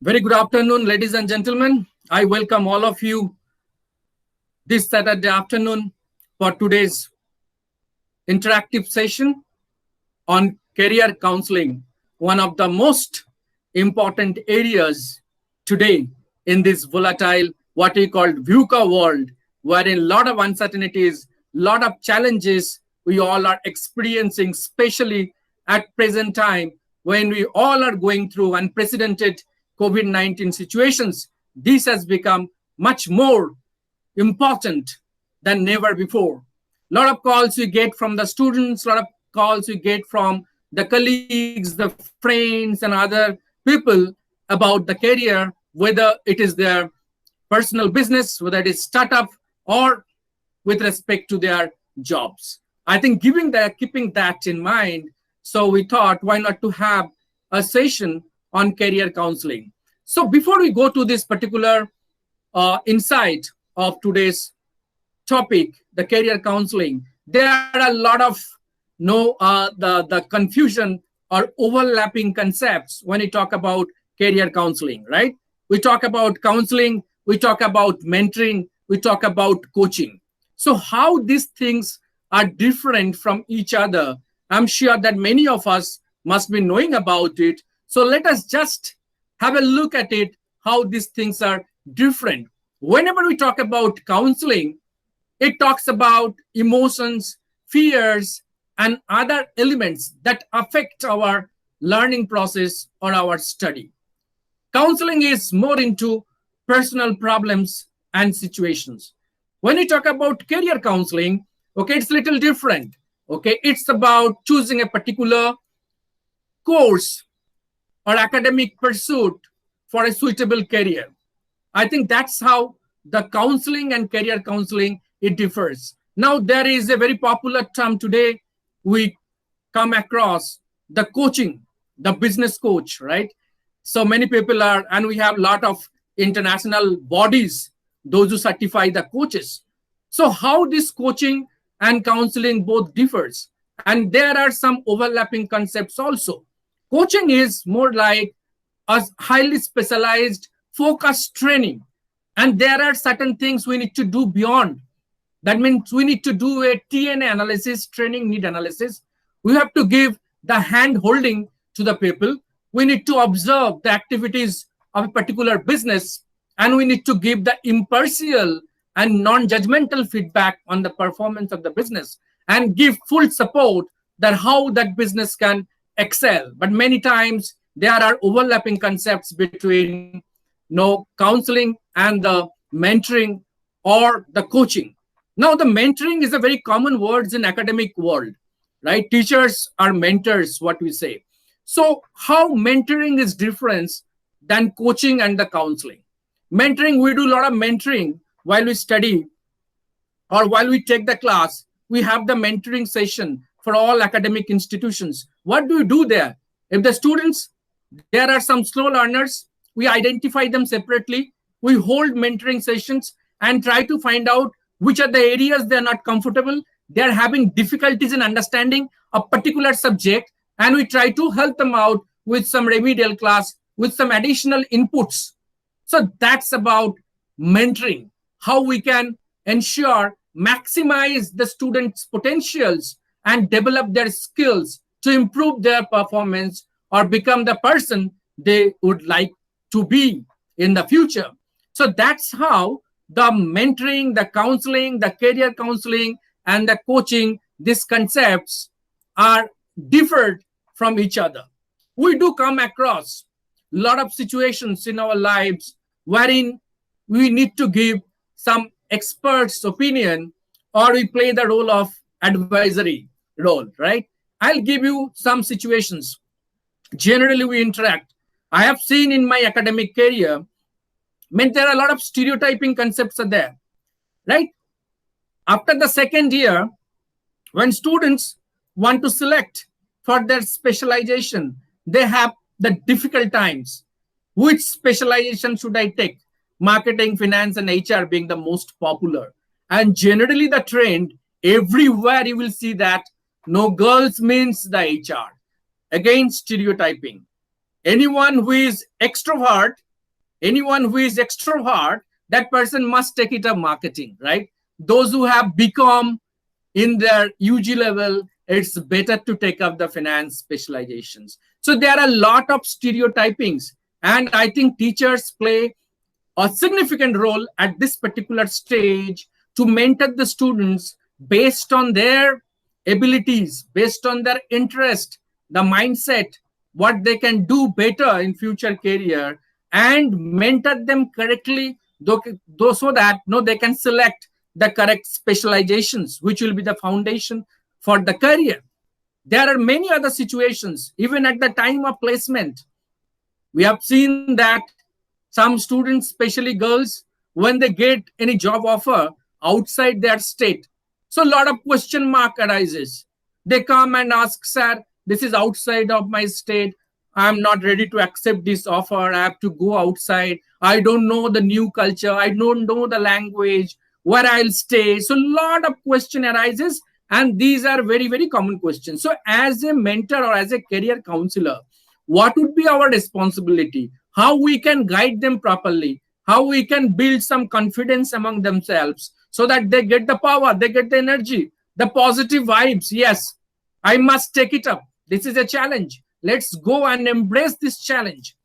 Very good afternoon, ladies and gentlemen. I welcome all of you this Saturday afternoon for today's interactive session on career counseling, one of the most important areas today in this volatile, what we call VUCA world, wherein a lot of uncertainties, lot of challenges we all are experiencing, especially at present time when we all are going through unprecedented COVID-19 situations. This has become much more important than never before. A lot of calls we get from the students, a lot of calls we get from the colleagues, the friends, and other people about the career, whether it is their personal business, whether it is startup, or with respect to their jobs. I think keeping that in mind, so we thought, why not to have a session on career counseling. So before we go to this particular insight of today's topic, the career counseling, there are a lot of the confusion or overlapping concepts when we talk about career counseling, right? We talk about counseling, we talk about mentoring, we talk about coaching. So how these things are different from each other, I'm sure that many of us must be knowing about it. So let us just have a look at it, how these things are different. Whenever we talk about counseling, it talks about emotions, fears, and other elements that affect our learning process or our study. Counseling is more into personal problems and situations. When we talk about career counseling, okay, it's a little different. Okay, it's about choosing a particular course or academic pursuit for a suitable career. I think that's how the counseling and career counseling, it differs. Now, there is a very popular term today we come across, the coaching, the business coach, right? So many people are, and we have a lot of international bodies, those who certify the coaches. So how this coaching and counseling both differs? And there are some overlapping concepts also. Coaching is more like a highly specialized, focused training. And there are certain things we need to do beyond. That means we need to do a TNA analysis, training need analysis. We have to give the hand holding to the people. We need to observe the activities of a particular business. And we need to give the impartial and non-judgmental feedback on the performance of the business and give full support that how that business can excel. But many times there are overlapping concepts between counseling and the mentoring or the coaching. Now, the mentoring is a very common word in academic world, right? Teachers are mentors, what we say. So how mentoring is different than coaching and the counseling? Mentoring, we do a lot of mentoring while we study or while we take the class. We have the mentoring session for all academic institutions. What do we do there? If the students, there are some slow learners, we identify them separately. We hold mentoring sessions and try to find out which are the areas they're not comfortable. They're having difficulties in understanding a particular subject, and we try to help them out with some remedial class, with some additional inputs. So that's about mentoring, how we can ensure maximize the students' potentials and develop their skills to improve their performance or become the person they would like to be in the future. So that's how the mentoring, the counseling, the career counseling, and the coaching, these concepts are differed from each other. We do come across a lot of situations in our lives wherein we need to give some expert's opinion or we play the role of advisory role, right? I'll give you some situations. Generally, we interact. I have seen in my academic career, there are a lot of stereotyping concepts are there, right? After the second year, when students want to select for their specialization, they have the difficult times. Which specialization should I take? Marketing, finance, and HR being the most popular. And generally the trend, everywhere you will see that no girls means the HR. Again, stereotyping. Anyone who is extrovert Anyone who is extrovert, that person must take it up marketing, right? Those who have become in their UG level, it's better to take up the finance specializations. So there are a lot of stereotypings, and I think teachers play a significant role at this particular stage to mentor the students based on their abilities, based on their interest, the mindset, what they can do better in future career, and mentor them correctly, though so that they can select the correct specializations, which will be the foundation for the career. There are many other situations, even at the time of placement. We have seen that some students, especially girls, when they get any job offer outside their state, so a lot of question mark arises. They come and ask, sir, this is outside of my state. I'm not ready to accept this offer. I have to go outside. I don't know the new culture. I don't know the language, where I'll stay. So a lot of question arises. And these are very, very common questions. So as a mentor or as a career counselor, what would be our responsibility? How we can guide them properly? How we can build some confidence among themselves so that they get the power, they get the energy, the positive vibes. Yes, I must take it up. This is a challenge. Let's go and embrace this challenge.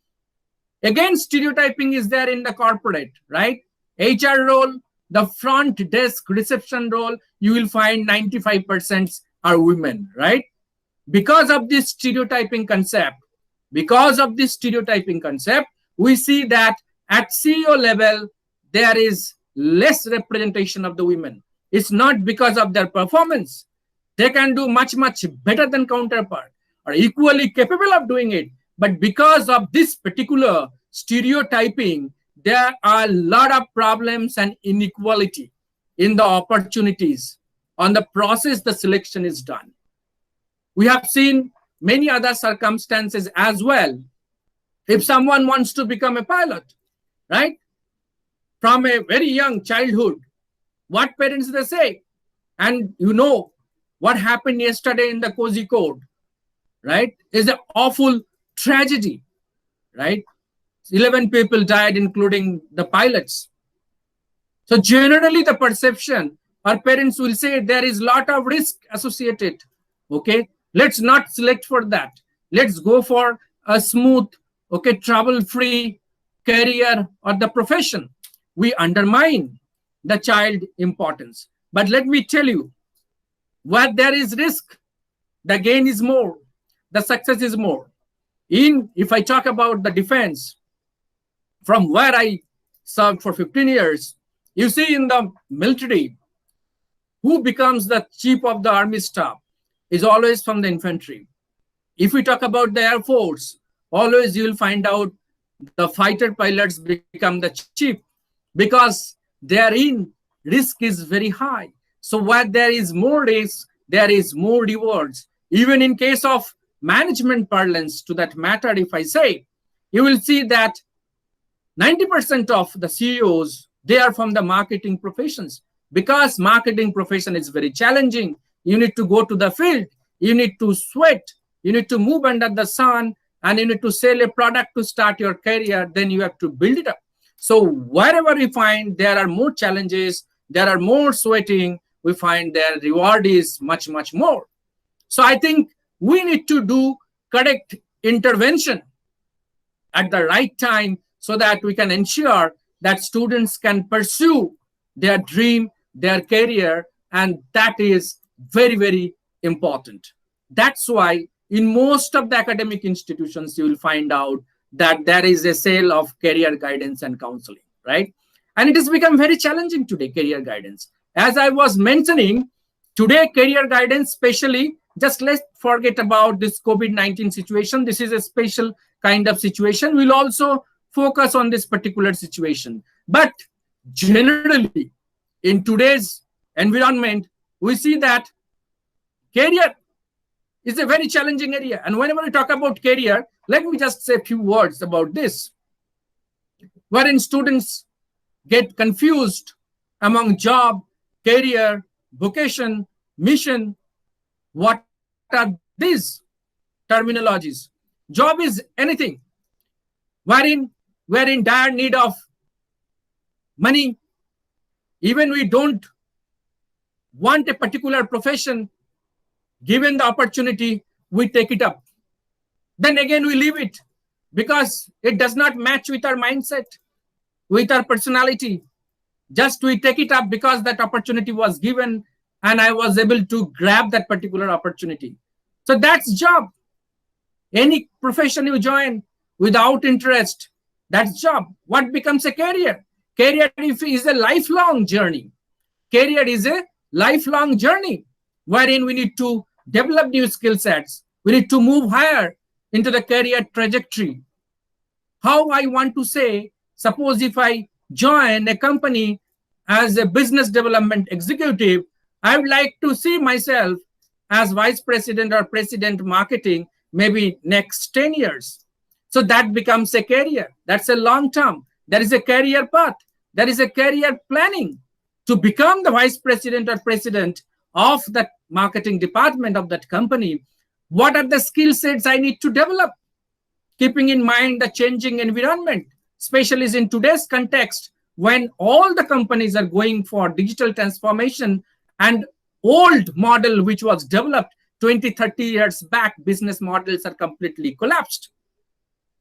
Again, stereotyping is there in the corporate, right? HR role, the front desk reception role, you will find 95% are women, right? Because of this stereotyping concept, we see that at CEO level, there is less representation of the women. It's not because of their performance. They can do much, much better than counterpart or equally capable of doing it. But because of this particular stereotyping, there are a lot of problems and inequality in the opportunities. On the process, the selection is done. We have seen many other circumstances as well. If someone wants to become a pilot, right, from a very young childhood, what parents they say? And you know what happened yesterday in the Kozhikode, right, is an awful tragedy, right? 11 people died, including the pilots. So generally the perception, our parents will say there is a lot of risk associated. Okay, let's not select for that. Let's go for a smooth, okay, trouble-free career or the profession. We undermine the child importance. But let me tell you, where there is risk, the gain is more, the success is more. If I talk about the defense, from where I served for 15 years, you see in the military, who becomes the chief of the army staff is always from the infantry. If we talk about the Air Force, always you will find out the fighter pilots become the chief because therein risk is very high. So where there is more risk, there is more rewards. Even in case of management parlance, to that matter, if I say, you will see that 90% of the CEOs, they are from the marketing professions, because marketing profession is very challenging. You need to go to the field, you need to sweat, you need to move under the sun, and you need to sell a product to start your career. Then you have to build it up. So wherever we find there are more challenges, there are more sweating, we find their reward is much, much more. So I think we need to do correct intervention at the right time so that we can ensure that students can pursue their dream, their career, and that is very, very important. That's why in most of the academic institutions, you will find out that there is a sale of career guidance and counseling, right? And it has become very challenging today, career guidance. As I was mentioning, today career guidance, especially, just let's forget about this COVID-19 situation. This is a special kind of situation. We'll also focus on this particular situation. But generally, in today's environment, we see that career is a very challenging area. And whenever we talk about career, let me just say a few words about this, wherein students get confused among job, career, vocation, mission. What are these terminologies? Job is anything wherein we are in dire need of money, even we don't want a particular profession, given the opportunity, we take it up. Then again, we leave it because it does not match with our mindset, with our personality. Just we take it up because that opportunity was given and I was able to grab that particular opportunity. So that's job. Any profession you join without interest, that's job. What becomes a career? Career is a lifelong journey. Career is a lifelong journey wherein we need to develop new skill sets. We need to move higher into the career trajectory. How I want to say, suppose if I join a company as a business development executive, I would like to see myself as vice president or president marketing, maybe next 10 years. So that becomes a career. That's a long term. There is a career path. There is a career planning to become the vice president or president of that marketing department of that company. What are the skill sets I need to develop? Keeping in mind the changing environment, especially in today's context, when all the companies are going for digital transformation and old model which was developed 20, 30 years back, business models are completely collapsed.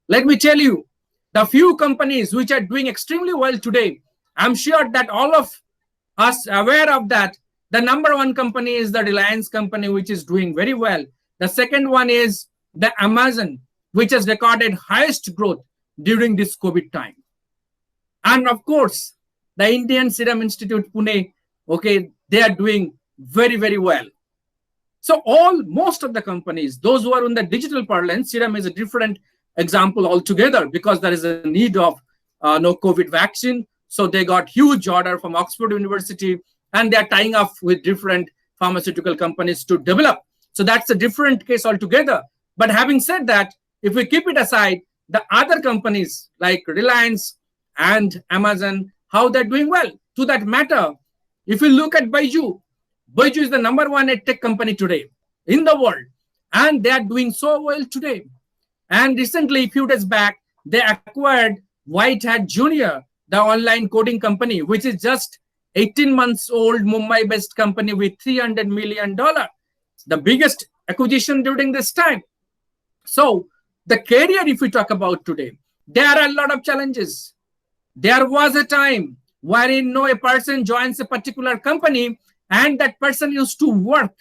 Let me tell you, the few companies which are doing extremely well today, I'm sure that all of us are aware of that. The number one company is the Reliance company, which is doing very well. The second one is the Amazon, which has recorded highest growth during this COVID time. And of course, the Indian Serum Institute, Pune, okay, they are doing very, very well. So most of the companies, those who are in the digital parlance, Serum is a different example altogether because there is a need of no COVID vaccine. So they got huge order from Oxford University and they are tying up with different pharmaceutical companies to develop. So that's a different case altogether. But having said that, if we keep it aside, the other companies like Reliance and Amazon, how they're doing well. To that matter, if you look at Byju is the number one tech company today in the world. And they are doing so well today. And recently, a few days back, they acquired White Hat Junior, the online coding company, which is just 18 months old Mumbai-based company with $300 million. The biggest acquisition during this time. So the career, if we talk about today, there are a lot of challenges. There was a time wherein a person joins a particular company and that person used to work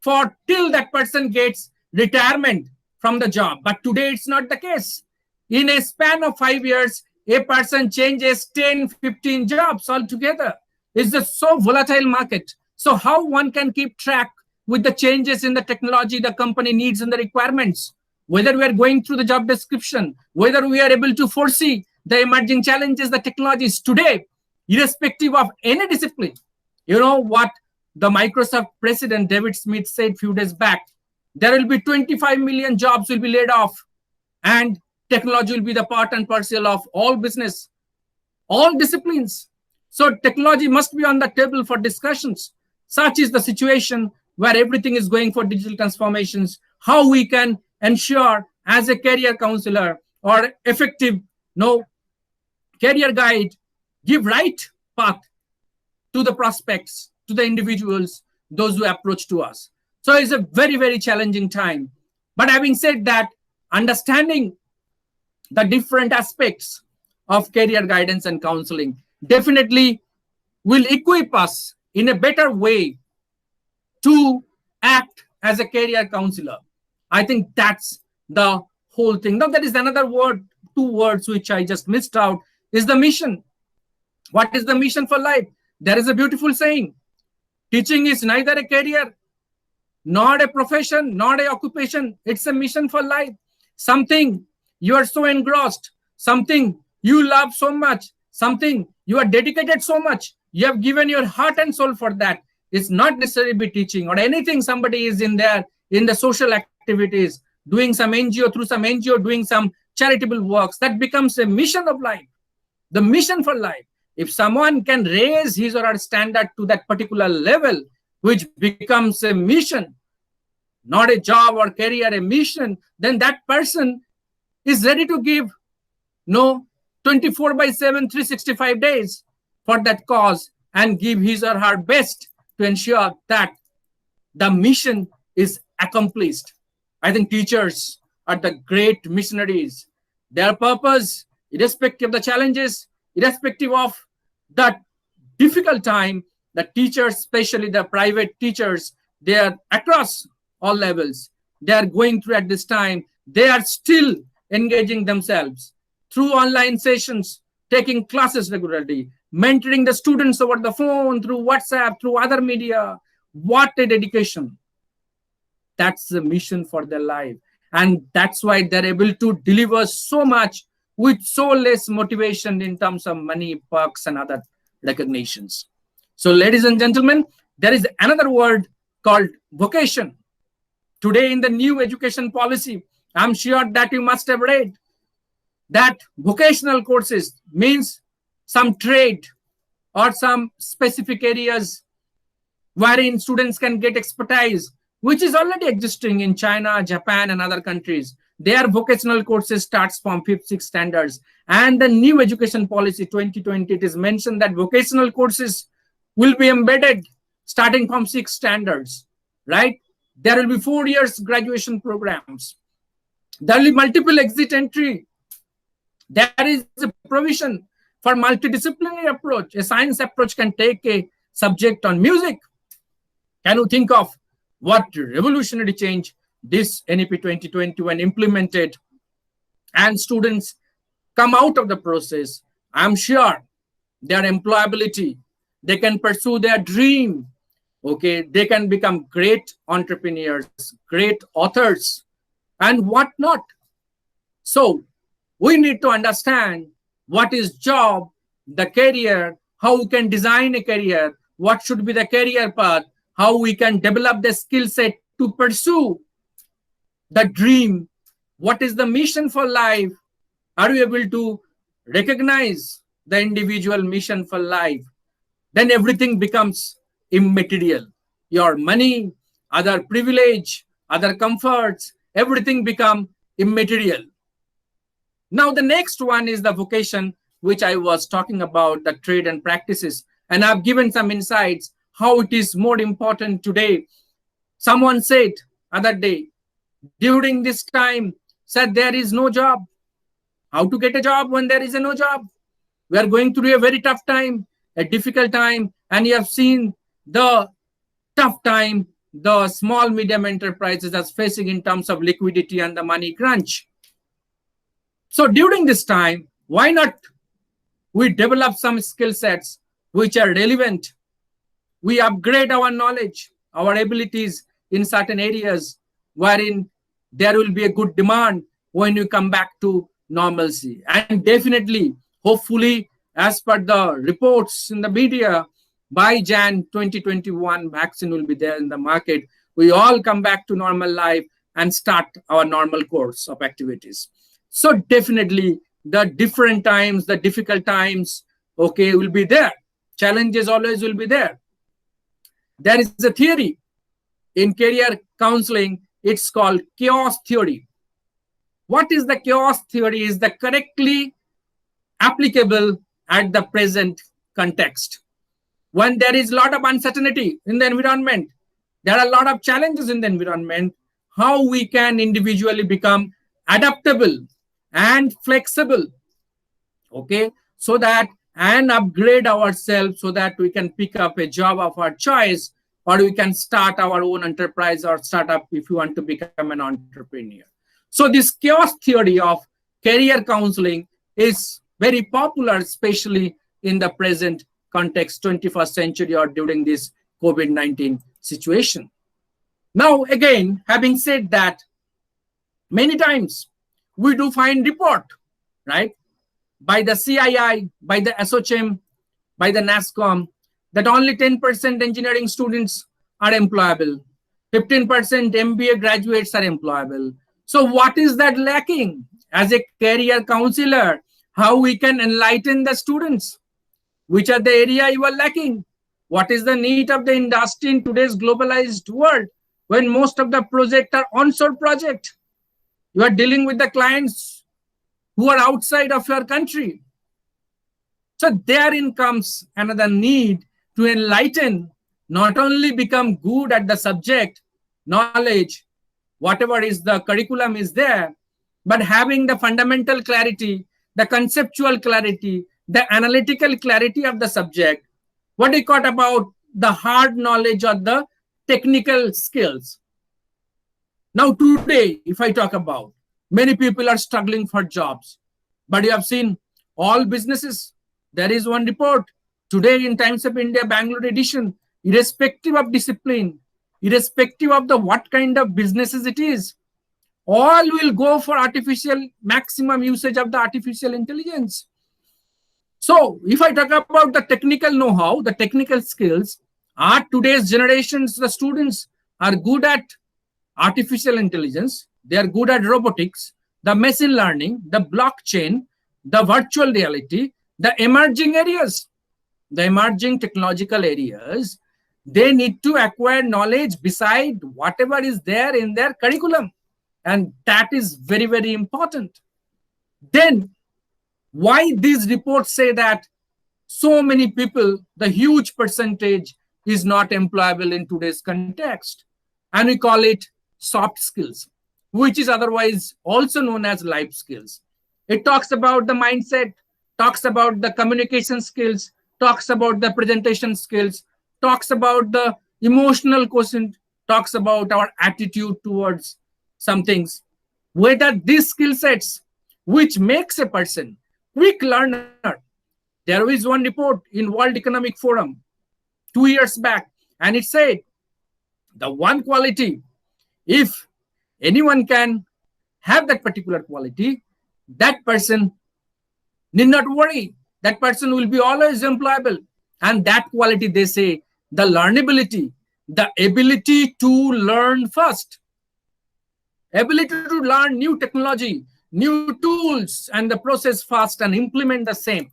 for till that person gets retirement from the job. But today it's not the case. In a span of 5 years, a person changes 10, 15 jobs altogether. It's a so volatile market. So how one can keep track with the changes in the technology the company needs and the requirements, whether we are going through the job description, whether we are able to foresee the emerging challenges, the technologies today, irrespective of any discipline. You know what the Microsoft president, David Smith, said a few days back? There will be 25 million jobs will be laid off and technology will be the part and parcel of all business, all disciplines. So technology must be on the table for discussions. Such is the situation where everything is going for digital transformations. How we can ensure as a career counselor or effective career guide, give right path to the prospects, to the individuals, those who approach to us. So it's a very, very challenging time. But having said that, understanding the different aspects of career guidance and counseling definitely will equip us in a better way to act as a career counselor. I think that's the whole thing. Now, there is another word, 2 words which I just missed out, is the mission. What is the mission for life? There is a beautiful saying. Teaching is neither a career, not a profession, not an occupation. It's a mission for life. Something you are so engrossed, something you love so much, something you are dedicated so much. You have given your heart and soul for that. It's not necessarily be teaching or anything. Somebody is in there in the social activities, doing some NGO, through some NGO, doing some charitable works. That becomes a mission of life, the mission for life. If someone can raise his or her standard to that particular level, which becomes a mission, not a job or career, a mission, then that person is ready to give 24/7, 365 days for that cause and give his or her best to ensure that the mission is accomplished. I think teachers are the great missionaries. Their purpose, irrespective of the challenges, irrespective of the difficult time, the teachers, especially the private teachers, they are across all levels. They are going through at this time. They are still engaging themselves through online sessions, taking classes regularly, mentoring the students over the phone, through WhatsApp, through other media. What a dedication. That's the mission for their life. And that's why they're able to deliver so much with so less motivation in terms of money, perks, and other recognitions. So, ladies and gentlemen, there is another word called vocation. Today in the new education policy, I'm sure that you must have read that vocational courses means some trade or some specific areas wherein students can get expertise, which is already existing in China, Japan, and other countries. Their vocational courses starts from 5th, 6th standards. And the new education policy 2020, it is mentioned that vocational courses will be embedded starting from 6th standards, right? There will be 4 years graduation programs. There will be multiple exit entry. There is a provision for multidisciplinary approach. A science approach can take a subject on music. Can you think of what revolutionary change this NEP 2020 when implemented and students come out of the process? I'm sure their employability, they can pursue their dream. Okay, they can become great entrepreneurs, great authors, and whatnot. So we need to understand what is job, the career, how we can design a career, what should be the career path, how we can develop the skill set to pursue the dream. What is the mission for life? Are we able to recognize the individual mission for life? Then everything becomes immaterial. Your money, other privilege, other comforts, everything become immaterial. Now, the next one is the vocation, which I was talking about, the trade and practices. And I've given some insights how it is more important today. Someone said other day, during this time, said there is no job. How to get a job when there is no job? We are going through a very tough time, a difficult time, and you have seen the tough time the small medium enterprises are facing in terms of liquidity and the money crunch. So during this time, why not we develop some skill sets which are relevant? We upgrade our knowledge, our abilities in certain areas wherein there will be a good demand when you come back to normalcy. And definitely, hopefully, as per the reports in the media, by Jan 2021, vaccine will be there in the market. We all come back to normal life and start our normal course of activities. So definitely, the different times, the difficult times, okay, will be there. Challenges always will be there. There is a theory in career counseling. It's called chaos theory. What is the chaos theory? Is the correctly applicable at the present context. When there is a lot of uncertainty in the environment, there are a lot of challenges in the environment, how we can individually become adaptable and flexible, okay, so that and upgrade ourselves so that we can pick up a job of our choice, or we can start our own enterprise or startup if you want to become an entrepreneur. So this chaos theory of career counseling is very popular, especially in the present context, 21st century or during this COVID-19 situation. Now, again, having said that, many times we do find report, right, by the CII, by the SOCHM, by the NASCOM, that only 10% engineering students are employable, 15% MBA graduates are employable. So what is that lacking? As a career counselor, how we can enlighten the students? Which are the area you are lacking? What is the need of the industry in today's globalized world when most of the projects are onshore projects? You are dealing with the clients who are outside of your country. So therein comes another need to enlighten, not only become good at the subject, knowledge, whatever is the curriculum is there, but having the fundamental clarity, the conceptual clarity, the analytical clarity of the subject. What we got about the hard knowledge or the technical skills. Now, today, if I talk about, many people are struggling for jobs, but you have seen all businesses. There is one report today in Times of India, Bangalore edition, irrespective of discipline, irrespective of the what kind of businesses it is, all will go for artificial maximum usage of the artificial intelligence. So if I talk about the technical know-how, the technical skills, are today's generations, the students are good at artificial intelligence, they are good at robotics, the machine learning, the blockchain, the virtual reality, the emerging areas, the emerging technological areas. They need to acquire knowledge beside whatever is there in their curriculum. And that is very, very important. Then why these reports say that so many people, the huge percentage is not employable in today's context. And we call it soft skills, which is otherwise also known as life skills. It talks about the mindset, talks about the communication skills, talks about the presentation skills, talks about the emotional quotient, talks about our attitude towards some things. Whether these skill sets, which makes a person quick learner. There is one report in World Economic Forum 2 years back, and it said the one quality, if anyone can have that particular quality, that person need not worry. That person will be always employable. And that quality, they say, the learnability, the ability to learn fast, ability to learn new technology, new tools, and the process fast and implement the same.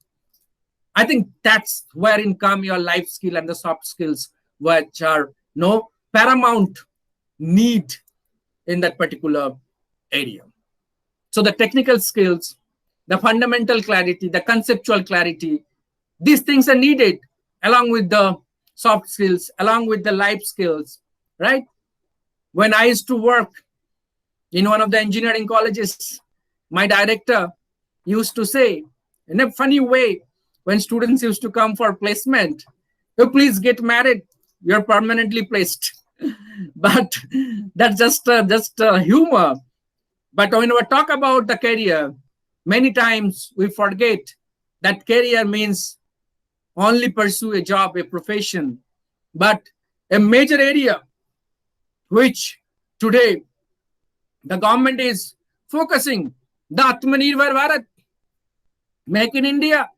I think that's wherein come your life skill and the soft skills, which are no paramount need in that particular area. So the technical skills, the fundamental clarity, the conceptual clarity, these things are needed along with the soft skills, along with the life skills, right? When I used to work in one of the engineering colleges, my director used to say in a funny way, when students used to come for placement, oh, please get married, you're permanently placed. But that's just humor. But when we talk about the career, many times we forget that career means only pursue a job, a profession, but a major area which today the government is focusing, the Atmanirbhar Bharat, Make in India,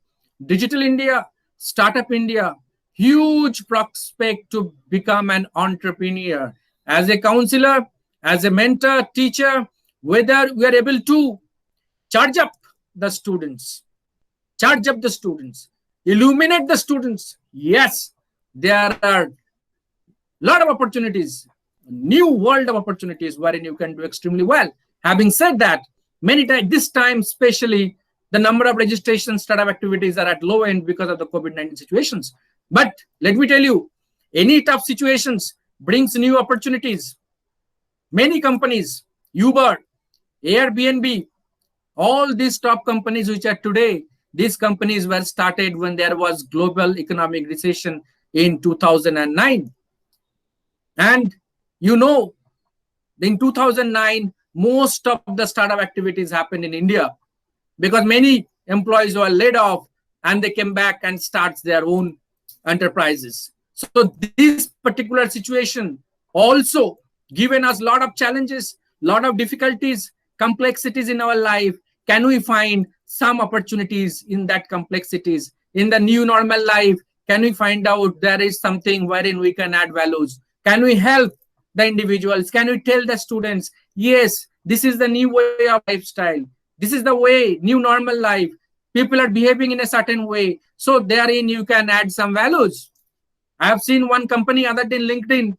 Digital India, Startup India, huge prospect to become an entrepreneur. As a counselor, as a mentor, teacher, whether we are able to charge up the students, illuminate the students. Yes, there are a lot of opportunities, new world of opportunities wherein you can do extremely well. Having said that, many times, this time especially, the number of registration startup activities are at low end because of the COVID-19 situations. But let me tell you, any tough situations brings new opportunities. Many companies, Uber, Airbnb, all these top companies which are today, these companies were started when there was global economic recession in 2009. And you know, in 2009, most of the startup activities happened in India because many employees were laid off and they came back and starts their own enterprises. So this particular situation also given us a lot of challenges, lot of difficulties, complexities in our life. Can we find some opportunities in that complexities? In the new normal life, can we find out there is something wherein we can add values? Can we help the individuals? Can we tell the students, yes, this is the new way of lifestyle. This is the way, new normal life. People are behaving in a certain way. So therein you can add some values. I have seen one company other than LinkedIn.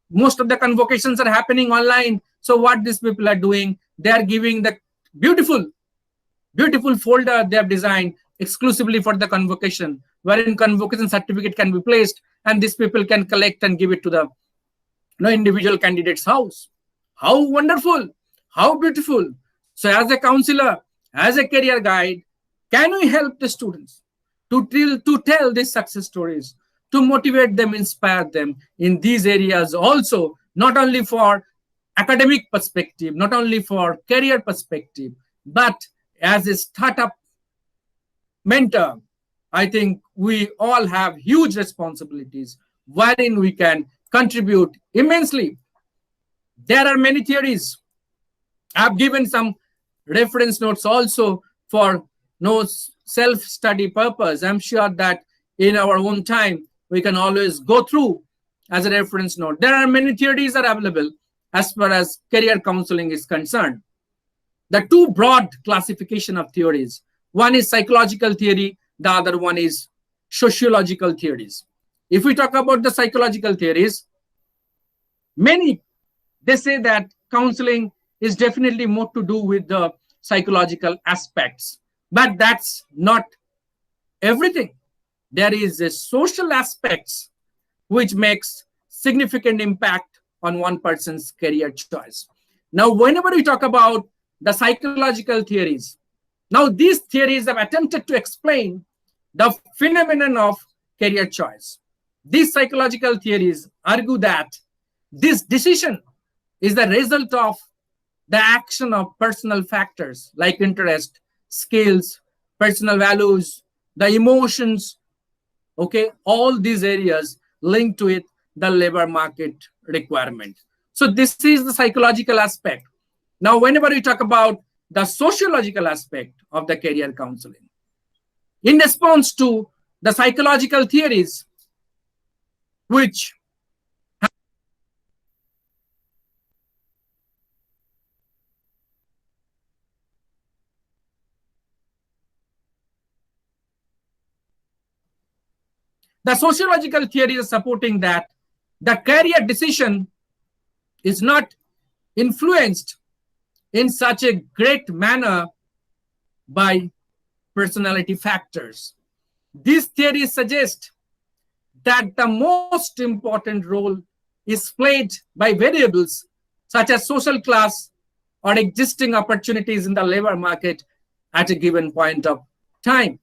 Most of the convocations are happening online. So what these people are doing, they are giving the beautiful folder they have designed, exclusively for the convocation, wherein convocation certificate can be placed and these people can collect and give it to the individual candidate's house. How wonderful, how beautiful. So as a counselor, as a career guide, can we help the students to tell these success stories, to motivate them, inspire them in these areas also, not only for academic perspective, not only for career perspective, but as a startup mentor, I think we all have huge responsibilities wherein we can contribute immensely. There are many theories. I've given some reference notes also for no self-study purpose. I'm sure that in our own time, we can always go through as a reference note. There are many theories that are available as far as career counseling is concerned. The two broad classification of theories. One is psychological theory, the other one is sociological theories. If we talk about the psychological theories, they say that counseling is definitely more to do with the psychological aspects, but that's not everything. There is a social aspects which makes significant impact on one person's career choice. Now, whenever we talk about the psychological theories, now these theories have attempted to explain the phenomenon of career choice. These psychological theories argue that this decision is the result of the action of personal factors like interest, skills, personal values, the emotions, okay, all these areas linked to it, the labor market requirement. So this is the psychological aspect. Now, whenever we talk about the sociological aspect of the career counseling, in response to the psychological theories, which the sociological theory is supporting that the career decision is not influenced in such a great manner by personality factors. These theories suggest that the most important role is played by variables such as social class or existing opportunities in the labor market at a given point of time,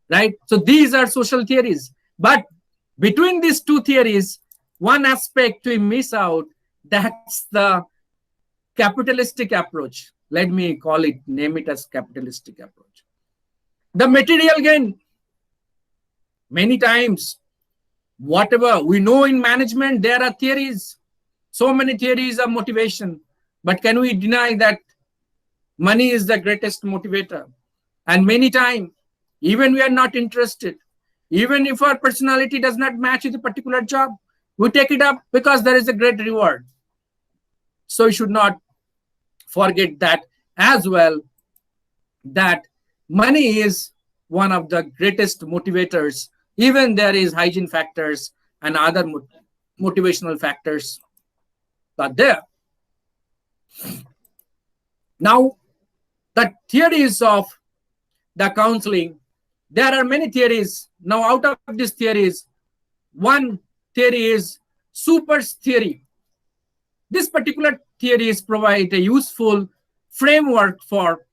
right? So these are social theories. But between these two theories, one aspect we miss out, that's the capitalistic approach. Let me name it as capitalistic approach. The material gain. Many times, whatever we know in management, there are theories, so many theories of motivation. But can we deny that money is the greatest motivator? And many times, even we are not interested, even if our personality does not match with a particular job, we take it up because there is a great reward. So you should not forget that as well, that money is one of the greatest motivators. Even there is hygiene factors and other motivational factors are there. Now, the theories of the counseling, there are many theories. Now, out of these theories, one theory is supers theory. This particular theories provide a useful framework for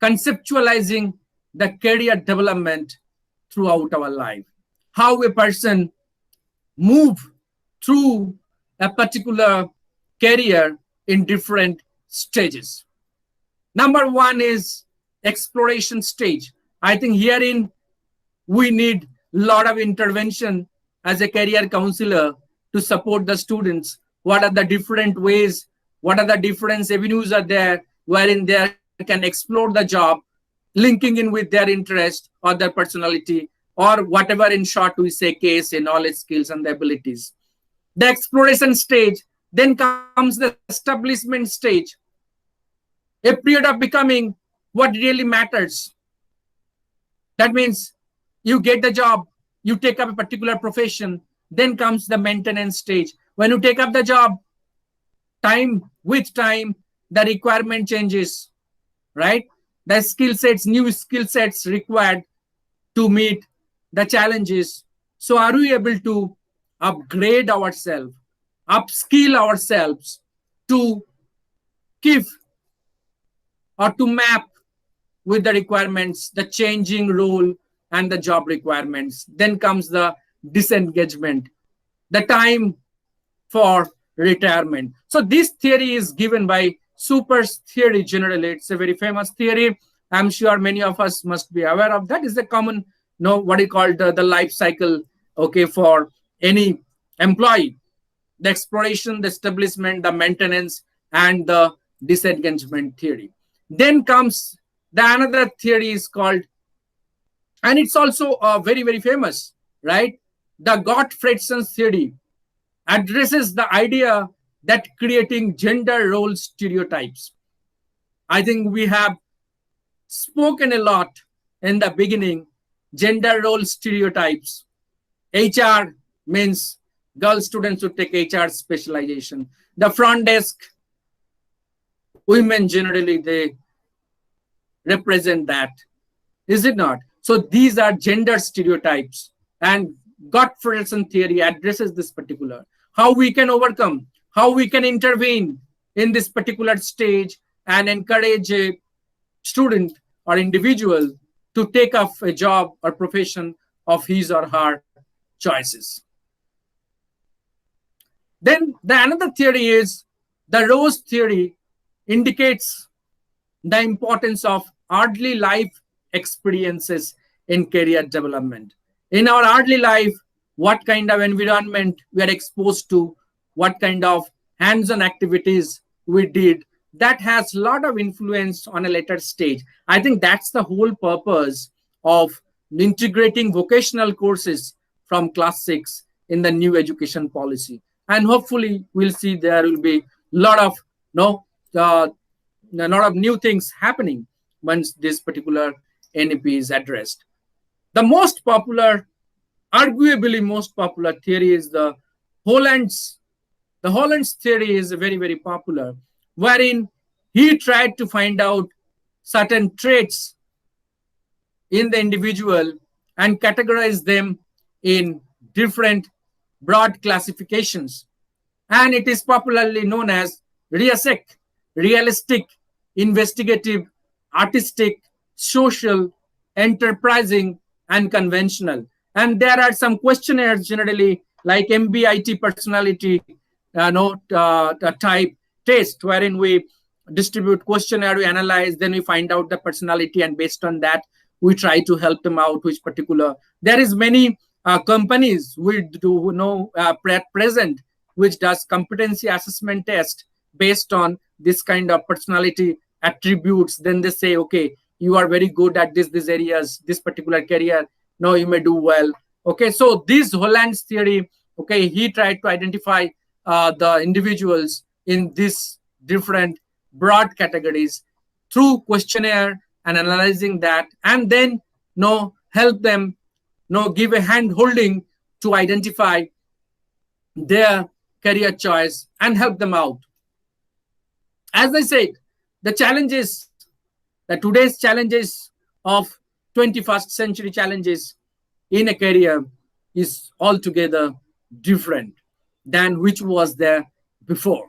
conceptualizing the career development throughout our life. How a person move through a particular career in different stages. Number one is exploration stage. I think herein we need a lot of intervention as a career counselor to support the students. What are the different ways? What are the different avenues are there wherein they can explore the job, linking in with their interest or their personality or whatever in short we say case in knowledge, skills and the abilities. The exploration stage, then comes the establishment stage, a period of becoming what really matters. That means you get the job, you take up a particular profession, then comes the maintenance stage. When you take up the job, with time, the requirement changes, right? The skill sets, new skill sets required to meet the challenges. So are we able to upgrade ourselves, upskill ourselves to give or to map with the requirements, the changing role and the job requirements? Then comes the disengagement, the time for retirement. So this theory is given by Super's theory generally. It's a very famous theory. I'm sure many of us must be aware of that. Is a common, what you call the life cycle, okay, for any employee. The exploration, the establishment, the maintenance, and the disengagement theory. Then comes the another theory is called, and it's also very, very famous, right? The Gottfriedson theory addresses the idea that creating gender role stereotypes. I think we have spoken a lot in the beginning, gender role stereotypes. HR means girl students would take HR specialization. The front desk, women generally, they represent that. Is it not? So these are gender stereotypes. And Gottfriedson theory addresses this particular. How we can overcome, how we can intervene in this particular stage and encourage a student or individual to take up a job or profession of his or her choices. Then the another theory is the Rose theory indicates the importance of early life experiences in career development. In our early life, what kind of environment we are exposed to, what kind of hands-on activities we did, that has a lot of influence on a later stage. I think that's the whole purpose of integrating vocational courses from class 6 in the new education policy. And hopefully we'll see there will be a lot of new things happening once this particular NEP is addressed. The most popular, arguably most popular theory is the Holland's theory is very, very popular, wherein he tried to find out certain traits in the individual and categorize them in different broad classifications. And it is popularly known as RIASEC, realistic, investigative, artistic, social, enterprising, and conventional. And there are some questionnaires generally like MBIT personality type test, wherein we distribute questionnaire, we analyze, then we find out the personality, and based on that, we try to help them out which particular. There is many companies we do present which does competency assessment test based on this kind of personality attributes. Then they say, okay, you are very good at these areas, this particular career, no, you may do well. Okay, so this Holland's theory, okay, he tried to identify the individuals in these different broad categories through questionnaire and analyzing that, and then help them give a hand holding to identify their career choice and help them out. As I said, the challenges, the today's challenges of 21st century challenges in a career is altogether different than which was there before.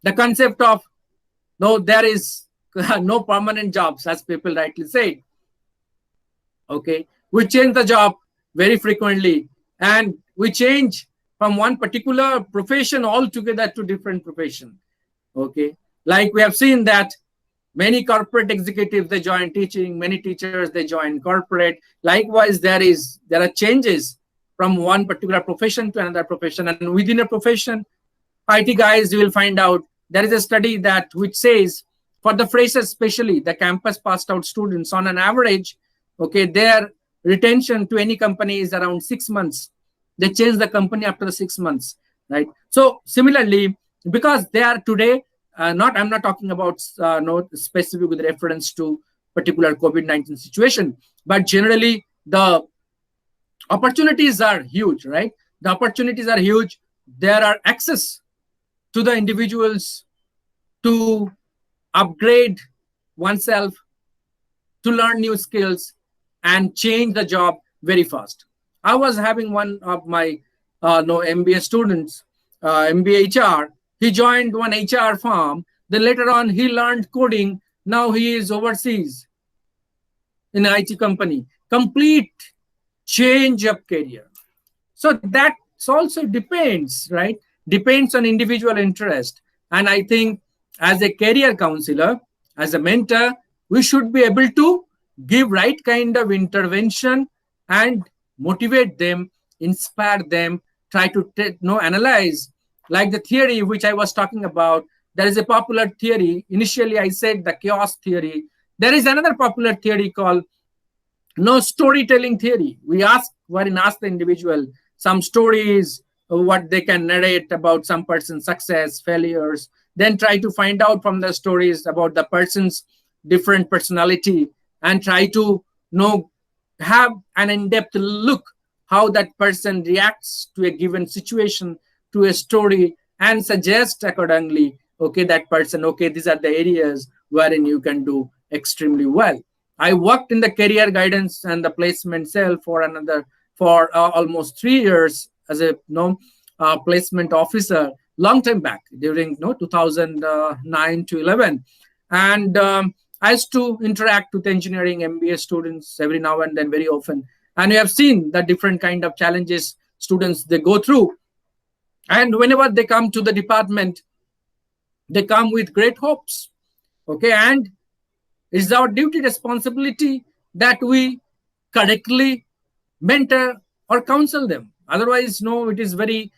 The concept of there is no permanent jobs, as people rightly say. Okay, we change the job very frequently, and we change from one particular profession altogether to different profession. Okay, like we have seen that many corporate executives, they join teaching, many teachers, they join corporate. Likewise, there are changes from one particular profession to another profession, and within a profession, IT guys, you will find out there is a study that which says for the freshers, especially the campus passed out students, on an average, okay, their retention to any company is around 6 months. They change the company after the 6 months, right? So similarly, because they are today, I'm not talking about specific with reference to particular COVID-19 situation, but generally the opportunities are huge, right? The opportunities are huge. There are access to the individuals to upgrade oneself, to learn new skills, and change the job very fast. I was having one of my no MBA students, MBA HR. He joined one HR firm. Then later on, he learned coding. Now he is overseas in an IT company. Complete change of career. So that also depends, right? Depends on individual interest. And I think as a career counselor, as a mentor, we should be able to give right kind of intervention and motivate them, inspire them, try to analyze. Like the theory which I was talking about, there is a popular theory. Initially, I said the chaos theory. There is another popular theory called storytelling theory. Wherein ask the individual some stories, what they can narrate about some person's success, failures, then try to find out from the stories about the person's different personality and try to have an in-depth look how that person reacts to a given situation, to a story, and suggest accordingly, okay, that person, okay, these are the areas wherein you can do extremely well. I worked in the career guidance and the placement cell for almost 3 years as a placement officer, long time back during 2009 to 11, and I used to interact with engineering MBA students every now and then, very often, and we have seen the different kind of challenges students they go through, and whenever they come to the department, they come with great hopes, okay, and it's our duty, responsibility that we correctly mentor or counsel them. Otherwise, no, it is very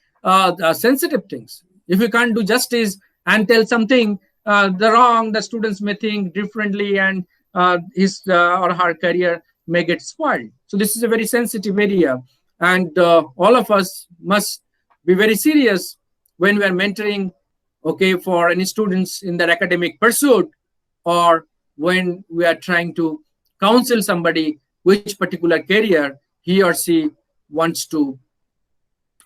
sensitive things. If you can't do justice and tell something the wrong, the students may think differently, and his or her career may get spoiled. So this is a very sensitive area, and all of us must be very serious when we are mentoring, okay, for any students in their academic pursuit, or when we are trying to counsel somebody which particular career he or she wants to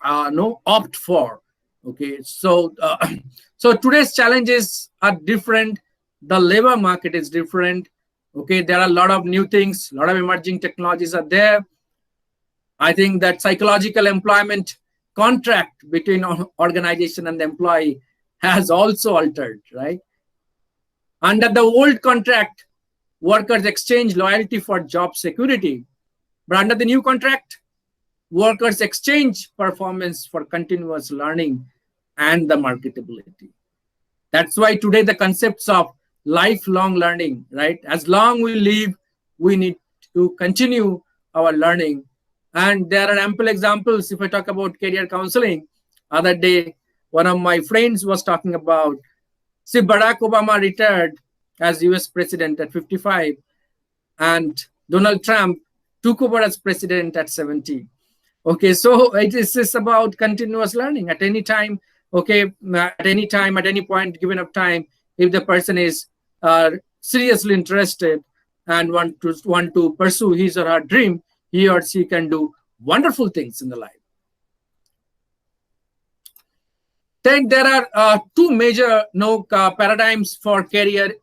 opt for. Okay, so so today's challenges are different. The labor market is different. Okay, there are a lot of new things, a lot of emerging technologies are there. I think that psychological employment contract between organization and the employee has also altered, right? Under the old contract, workers exchange loyalty for job security. But under the new contract, workers exchange performance for continuous learning and the marketability. That's why today the concepts of lifelong learning, right? As long we live, we need to continue our learning. And there are ample examples. If I talk about career counseling, other day, one of my friends was talking about, see, Barack Obama retired as US president at 55, and Donald Trump took over as president at 70. Okay, so it is about continuous learning at any time. Okay, at any time, at any point given of time, if the person is seriously interested and want to pursue his or her dream, he or she can do wonderful things in the life. Then there are two major paradigms for career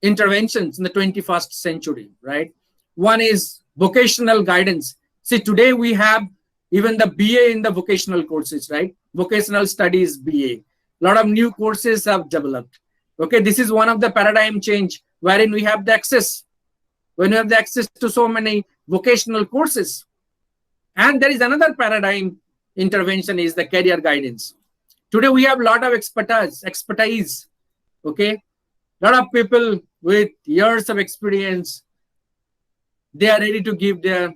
interventions in the 21st century, right? One is vocational guidance. See, today we have even the BA in the vocational courses, right? Vocational studies BA. A lot of new courses have developed. Okay, this is one of the paradigm change wherein we have the access. When we have the access to so many vocational courses. And there is another paradigm intervention is the career guidance. Today we have a lot of expertise. Okay, a lot of people with years of experience, they are ready to give their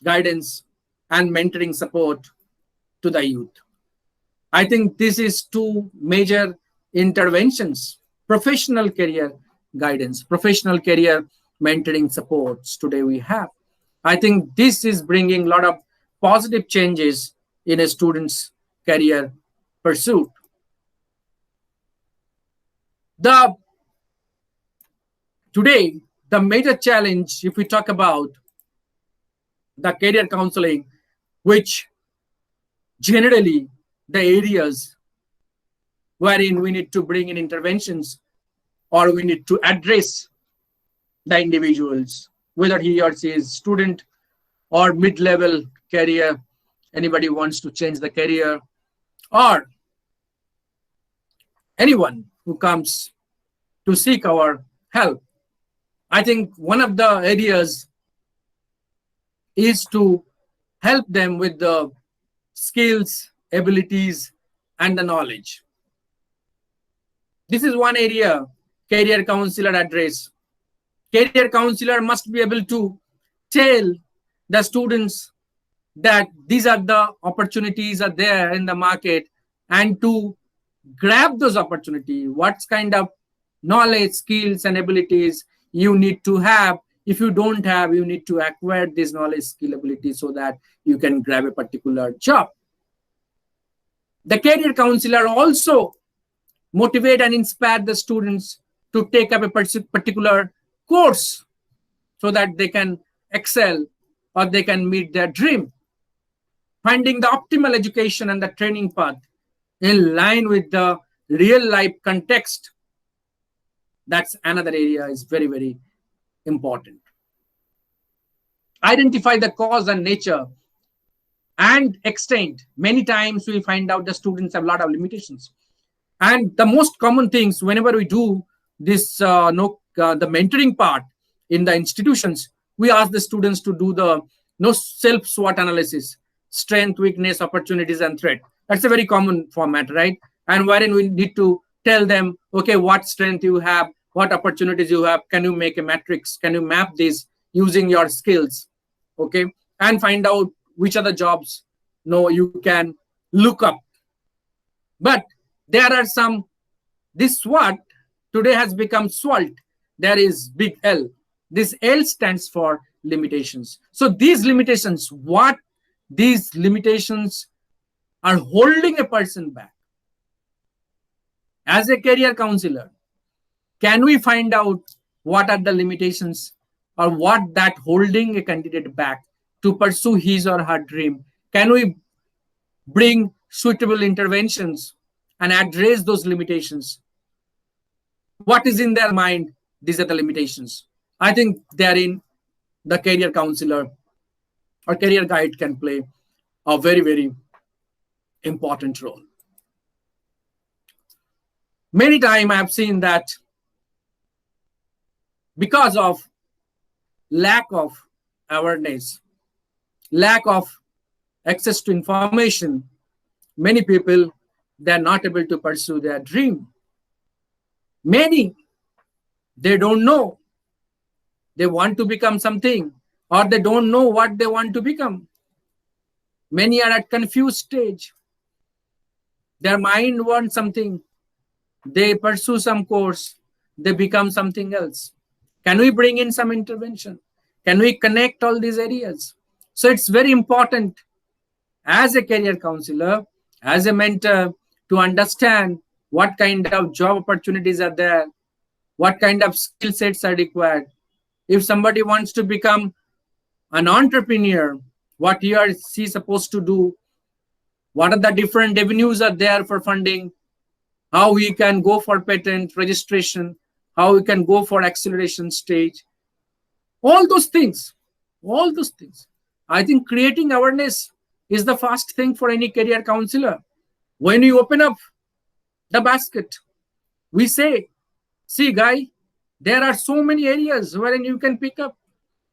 guidance and mentoring support to the youth. I think this is two major interventions: professional career guidance, professional career mentoring supports today we have. I think this is bringing a lot of positive changes in a student's career pursuit. Today, the major challenge, if we talk about the career counseling, which generally the areas wherein we need to bring in interventions or we need to address the individuals whether he or she is student or mid-level career, anybody wants to change the career, or anyone who comes to seek our help. I think one of the areas is to help them with the skills, abilities, and the knowledge. This is one area career counselor address. Career counselor must be able to tell the students that these are the opportunities are there in the market, and to grab those opportunities, what kind of knowledge, skills, and abilities you need to have. If you don't have, you need to acquire this knowledge, skill, ability so that you can grab a particular job. The career counselor also motivate and inspire the students to take up a particular course so that they can excel or they can meet their dream. Finding the optimal education and the training path in line with the real life context. That's another area is very, very important. Identify the cause and nature and extent. Many times we find out the students have a lot of limitations. And the most common things whenever we do this, the mentoring part in the institutions, we ask the students to do the self SWOT analysis, strength, weakness, opportunities, and threat. That's a very common format, right? And wherein we need to tell them, okay, what strength you have, what opportunities you have, can you make a matrix, can you map this using your skills, okay? And find out which are the jobs you can look up. But there are some, this SWOT today has become SWOT. There is big L. This L stands for limitations. So these limitations, what these limitations are holding a person back. As a career counselor, can we find out what are the limitations or what that holding a candidate back to pursue his or her dream? Can we bring suitable interventions and address those limitations? What is in their mind? These are the limitations. I think therein the career counselor or career guide can play a very, very important role. Many times I have seen that because of lack of awareness, lack of access to information, many people, they are not able to pursue their dream. Many, they don't know they want to become something, or they don't know what they want to become. Many are at confused stage. Their mind wants something. They pursue some course. They become something else. Can we bring in some intervention? Can we connect all these areas? So it's very important as a career counselor, as a mentor, to understand what kind of job opportunities are there, what kind of skill sets are required. If somebody wants to become an entrepreneur, what he or she is supposed to do, what are the different avenues are there for funding, how we can go for patent registration, how we can go for acceleration stage, all those things. I think creating awareness is the first thing for any career counselor. When you open up the basket, we say, see guy, there are so many areas wherein you can pick up.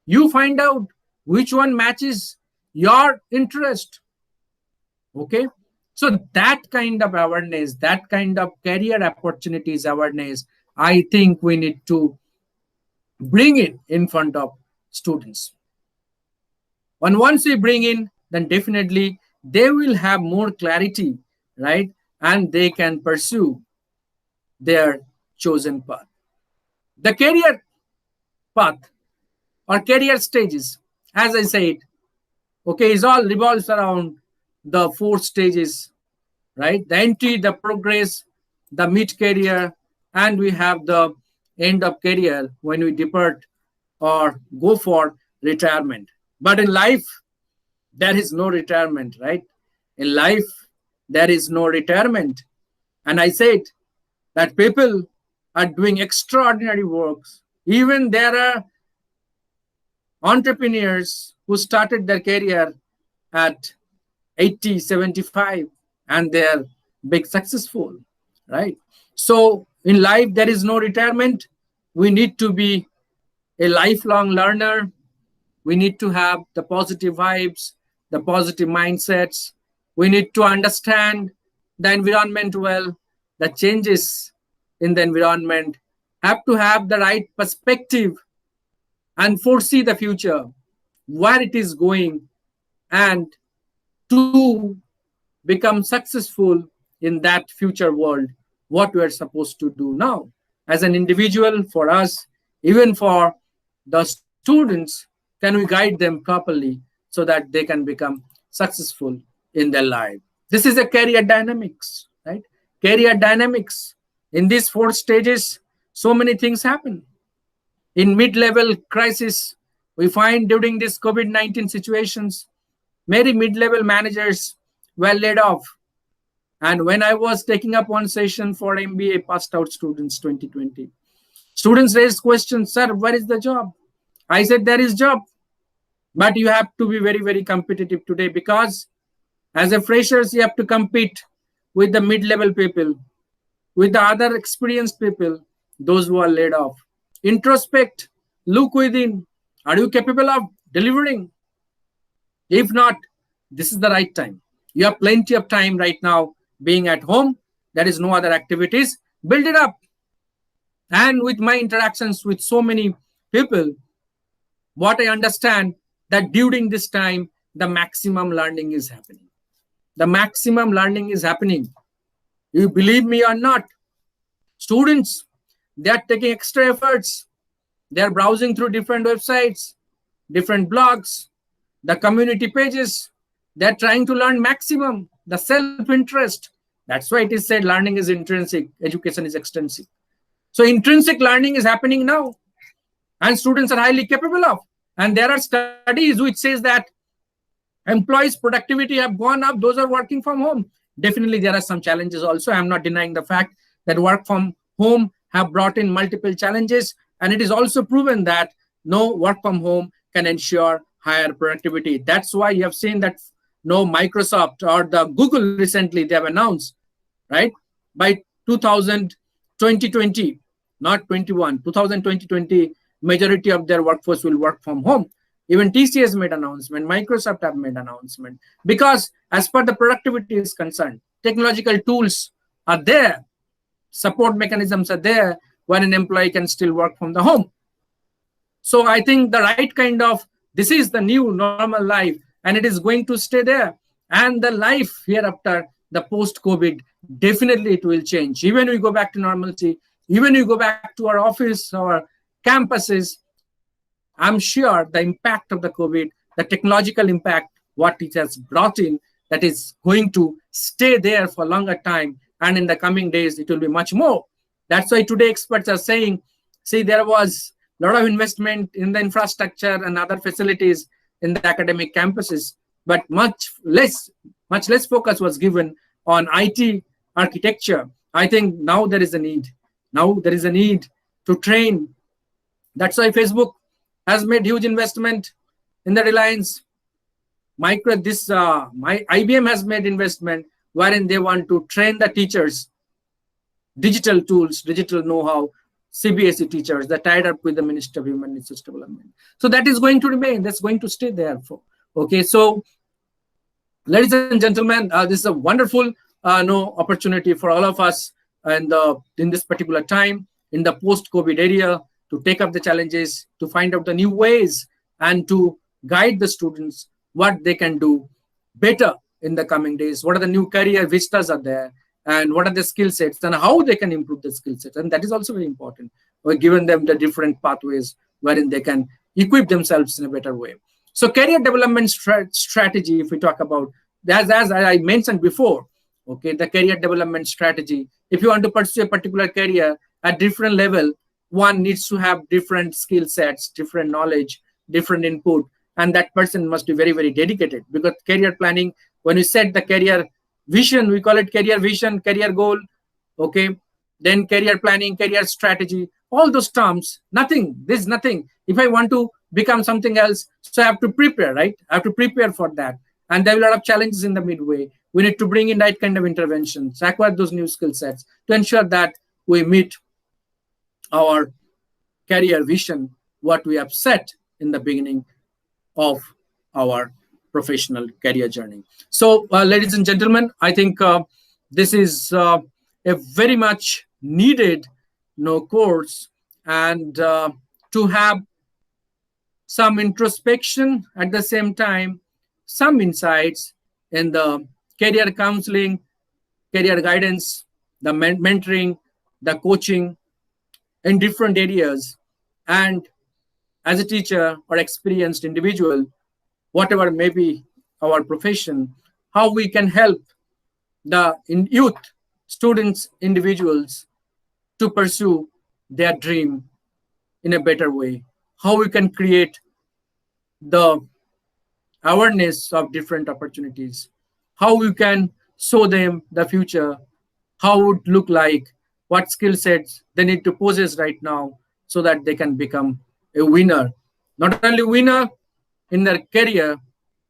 You find out which one matches your interest. Okay. So that kind of awareness, that kind of career opportunities awareness, I think we need to bring in front of students. And once we bring in, then definitely they will have more clarity, right? And they can pursue their chosen path. The career path or career stages, as I said, okay, is all revolves around the 4 stages, right? The entry, the progress, the mid-career, and we have the end of career when we depart or go for retirement. But in life, there is no retirement, right? In life, there is no retirement. And I said that people are doing extraordinary works. Even there are entrepreneurs who started their career at 80, 75, and they're big successful, right? So in life, there is no retirement. We need to be a lifelong learner. We need to have the positive vibes, the positive mindsets. We need to understand the environment well, the changes in the environment, have to have the right perspective and foresee the future, where it is going, and to become successful in that future world, what we are supposed to do now. As an individual, for us, even for the students, can we guide them properly so that they can become successful in their life? This is a career dynamics, right? Career dynamics. In these four stages, so many things happen. In mid-level crisis, we find during this COVID-19 situations, many mid-level managers were laid off. And when I was taking up one session for MBA passed out students 2020, students raised questions, sir, where is the job? I said, there is job, but you have to be very, very competitive today, because as a freshers, you have to compete with the mid-level people, with the other experienced people, those who are laid off. Introspect, look within. Are you capable of delivering? If not, this is the right time. You have plenty of time right now being at home. There is no other activities. Build it up. And with my interactions with so many people, what I understand that during this time, the maximum learning is happening. The maximum learning is happening. You believe me or not, students, they are taking extra efforts. They are browsing through different websites, different blogs, the community pages. They are trying to learn maximum, the self-interest. That's why it is said learning is intrinsic, education is extrinsic. So intrinsic learning is happening now, and students are highly capable of. And there are studies which says that employees' productivity have gone up. Those are working from home. Definitely, there are some challenges also. I'm not denying the fact that work from home have brought in multiple challenges. And it is also proven that no work from home can ensure higher productivity. That's why you have seen that no Microsoft or the Google recently, they have announced, right? By 2020, not 21, 2020, majority of their workforce will work from home. Even TCS made announcement, Microsoft have made announcement, because as per the productivity is concerned, technological tools are there, support mechanisms are there, where an employee can still work from the home. So I think the right kind of, this is the new normal life, and it is going to stay there. And the life hereafter, the post-COVID, definitely it will change. Even we go back to normalcy, even we go back to our office, our campuses, I'm sure the impact of the COVID, the technological impact, what it has brought in, that is going to stay there for a longer time. And in the coming days, it will be much more. That's why today experts are saying, see, there was a lot of investment in the infrastructure and other facilities in the academic campuses, but much less focus was given on IT architecture. I think now there is a need. Now there is a need to train. That's why Facebook has made huge investment in the Reliance. My IBM has made investment wherein they want to train the teachers, digital tools, digital know-how, CBSE teachers that tied up with the Ministry of Human Resource Development. So that is going to remain. That's going to stay there. Okay, so ladies and gentlemen, this is a wonderful opportunity for all of us, and in this particular time, in the post-COVID area, to take up the challenges, to find out the new ways, and to guide the students what they can do better in the coming days. What are the new career vistas are there, and what are the skill sets, and how they can improve the skill sets. And that is also very important. We're giving them the different pathways wherein they can equip themselves in a better way. So career development strategy, if we talk about, as I mentioned before, okay, the career development strategy, if you want to pursue a particular career at different level, one needs to have different skill sets, different knowledge, different input, and that person must be very, very dedicated. Because career planning, when we set the career vision, we call it career vision, career goal, okay, then career planning, career strategy, all those terms, nothing, there's nothing. If I want to become something else. So I have to prepare, right? I have to prepare for that. And there are a lot of challenges in the midway. We need to bring in right kind of interventions, acquire those new skill sets to ensure that we meet our career vision, what we have set in the beginning of our professional career journey. So, ladies and gentlemen, I think this is a very much needed course, and to have some introspection at the same time, some insights in the career counseling, career guidance, the mentoring, the coaching in different areas. And as a teacher or experienced individual, whatever may be our profession, how we can help the youth, students, individuals to pursue their dream in a better way, how we can create the awareness of different opportunities, how we can show them the future, how it would look like, what skill sets they need to possess right now so that they can become a winner. Not only winner in their career,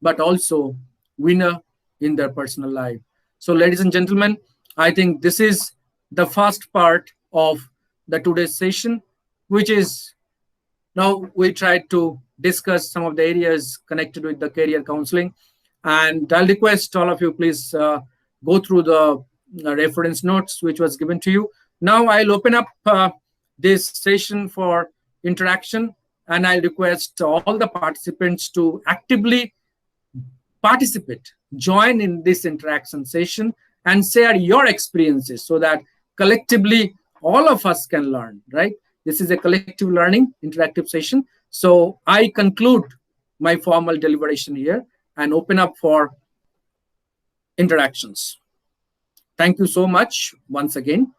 but also winner in their personal life. So, ladies and gentlemen, I think this is the first part of the today's session, which is now we try to discuss some of the areas connected with the career counseling. And I'll request all of you, please go through the reference notes which was given to you. Now I'll open up this session for interaction, and I request all the participants to actively participate, join in this interaction session and share your experiences so that collectively all of us can learn, right? This is a collective learning interactive session. So I conclude my formal deliberation here and open up for interactions. Thank you so much once again.